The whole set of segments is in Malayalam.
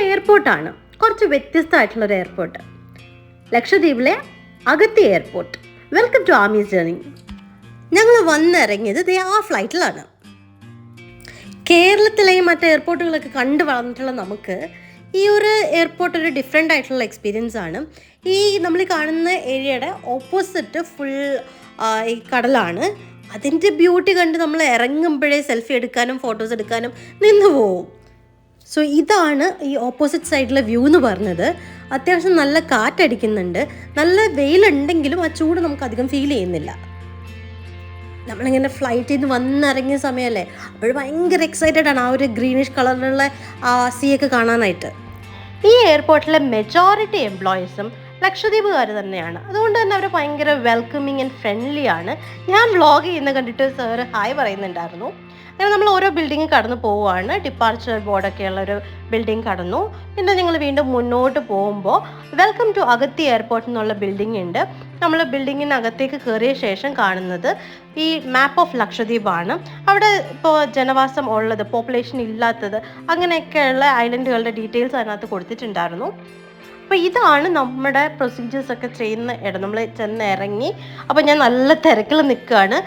എയർപോർട്ടാണ്, കുറച്ച് വ്യത്യസ്തമായിട്ടുള്ളൊരു എയർപോർട്ട്. ലക്ഷദ്വീപിലെ Agatti airport. Welcome to Aami's journey. ഞങ്ങൾ വന്നിറങ്ങിയത് ആ ഫ്ലൈറ്റിലാണ്. കേരളത്തിലെയും മറ്റ് എയർപോർട്ടുകളൊക്കെ കണ്ടു വളർന്നിട്ടുള്ള നമുക്ക് ഈ ഒരു എയർപോർട്ട് ഒരു ഡിഫറെൻ്റ് ആയിട്ടുള്ള എക്സ്പീരിയൻസ് ആണ്. ഈ നമ്മൾ കാണുന്ന ഏരിയയുടെ ഓപ്പോസിറ്റ് ഫുൾ ഈ കടലാണ്. അതിൻ്റെ ബ്യൂട്ടി കണ്ട് നമ്മൾ ഇറങ്ങുമ്പോഴേ സെൽഫി എടുക്കാനും ഫോട്ടോസ് എടുക്കാനും നിന്ന് പോവും. സോ ഇതാണ് ഈ ഓപ്പോസിറ്റ് സൈഡിലെ വ്യൂ എന്ന് പറഞ്ഞത്. അത്യാവശ്യം നല്ല കാറ്റടിക്കുന്നുണ്ട്. നല്ല വെയിലുണ്ടെങ്കിലും ആ ചൂട് നമുക്ക് അധികം ഫീൽ ചെയ്യുന്നില്ല. നമ്മളിങ്ങനെ ഫ്ലൈറ്റിൽ നിന്ന് വന്നിറങ്ങിയ സമയമല്ലേ, അപ്പോൾ ഭയങ്കര എക്സൈറ്റഡ് ആണ് ആ ഒരു ഗ്രീനിഷ് കളറിലുള്ള ആ സീയൊക്കെ കാണാനായിട്ട്. ഈ എയർപോർട്ടിലെ മെജോറിറ്റി എംപ്ലോയീസും ലക്ഷദ്വീപുകാർ തന്നെയാണ്. അതുകൊണ്ട് തന്നെ അവർ ഭയങ്കര വെൽക്കമിങ് ആൻഡ് ഫ്രണ്ട്ലി ആണ്. ഞാൻ വ്ളോഗ് ചെയ്യുന്ന കണ്ടിട്ട് സാറ് ഹായ് പറയുന്നുണ്ടായിരുന്നു. അങ്ങനെ നമ്മൾ ഓരോ ബിൽഡിങ് കടന്നു പോവുകയാണ്. ഡിപ്പാർച്ചർ ബോർഡൊക്കെയുള്ള ഒരു ബിൽഡിങ് കടന്നു. പിന്നെ ഞങ്ങൾ വീണ്ടും മുന്നോട്ട് പോകുമ്പോൾ വെൽക്കം ടു അഗത്തി എയർപോർട്ട് എന്നുള്ള ബിൽഡിംഗ് ഉണ്ട്. നമ്മൾ ബിൽഡിങ്ങിനകത്തേക്ക് കയറിയ ശേഷം കാണുന്നത് ഈ മാപ്പ് ഓഫ് ലക്ഷദ്വീപാണ്. അവിടെ ഇപ്പോൾ ജനവാസം ഉള്ളത്, പോപ്പുലേഷൻ ഇല്ലാത്തത്, അങ്ങനെയൊക്കെയുള്ള ഐലൻഡുകളുടെ ഡീറ്റെയിൽസ് അതിനകത്ത് കൊടുത്തിട്ടുണ്ടായിരുന്നു. അപ്പോൾ ഇതാണ് നമ്മുടെ പ്രൊസീജിയേഴ്സൊക്കെ ചെയ്യുന്ന ഇടം. നമ്മൾ ചെന്ന് ഇറങ്ങി. അപ്പോൾ ഞാൻ നല്ല തിരക്കിൽ നിൽക്കുകയാണ്.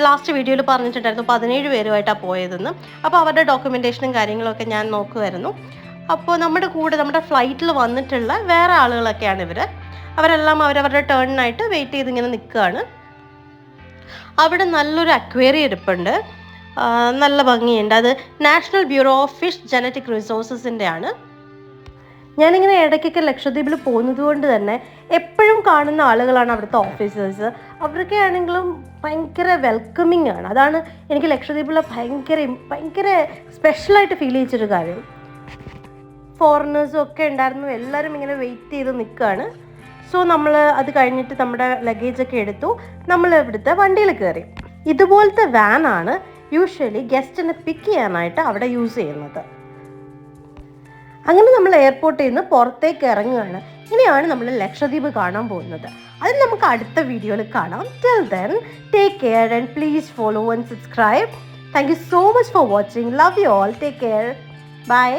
ലാസ്റ്റ് വീഡിയോയിൽ പറഞ്ഞിട്ടുണ്ടായിരുന്നു 17 പേരുമായിട്ടാണ് പോയതെന്ന്. അപ്പോൾ അവരുടെ ഡോക്യുമെൻറ്റേഷനും കാര്യങ്ങളൊക്കെ ഞാൻ നോക്കുമായിരുന്നു. അപ്പോൾ നമ്മുടെ കൂടെ നമ്മുടെ ഫ്ലൈറ്റിൽ വന്നിട്ടുള്ള വേറെ ആളുകളൊക്കെയാണ് ഇവർ. അവരെല്ലാം അവരവരുടെ ടേണിനായിട്ട് വെയിറ്റ് ചെയ്ത് ഇങ്ങനെ നിൽക്കുകയാണ്. അവിടെ നല്ലൊരു അക്വേറിയം ഇരിപ്പുണ്ട്, നല്ല ഭംഗിയുണ്ട്. അത് national bureau of fish genetic റിസോഴ്സസിൻ്റെ ആണ്. ഞാനിങ്ങനെ ഇടയ്ക്കൊക്കെ ലക്ഷദ്വീപിൽ പോകുന്നത് കൊണ്ട് തന്നെ എപ്പോഴും കാണുന്ന ആളുകളാണ് അവിടുത്തെ ഓഫീസേഴ്സ്. അവരൊക്കെ ആണെങ്കിലും ഭയങ്കര വെൽക്കമിങ് ആണ്. അതാണ് എനിക്ക് ലക്ഷദ്വീപിൽ ഭയങ്കര സ്പെഷ്യലായിട്ട് ഫീൽ ചെയ്യിച്ചൊരു കാര്യം. ഫോറിനേഴ്സും ഒക്കെ ഉണ്ടായിരുന്നു. എല്ലാവരും ഇങ്ങനെ വെയിറ്റ് ചെയ്ത് നിൽക്കുകയാണ്. സോ നമ്മൾ അത് കഴിഞ്ഞിട്ട് നമ്മുടെ ലഗേജൊക്കെ എടുത്തു. നമ്മൾ ഇവിടുത്തെ വണ്ടിയിൽ കയറി. ഇതുപോലത്തെ വാനാണ് യൂഷ്വലി ഗസ്റ്റിനെ പിക്ക് ചെയ്യാനായിട്ട് അവിടെ യൂസ് ചെയ്യുന്നത്. അങ്ങനെ നമ്മൾ എയർപോർട്ടിൽ നിന്ന് പുറത്തേക്ക് ഇറങ്ങുകയാണ്. ഇനിയാണ് നമ്മൾ ലക്ഷദ്വീപ് കാണാൻ പോകുന്നത്. അത് നമുക്ക് അടുത്ത വീഡിയോയിൽ കാണാം. Till then take care and please follow and subscribe. Thank you so much for watching. Love you all. Take care. By.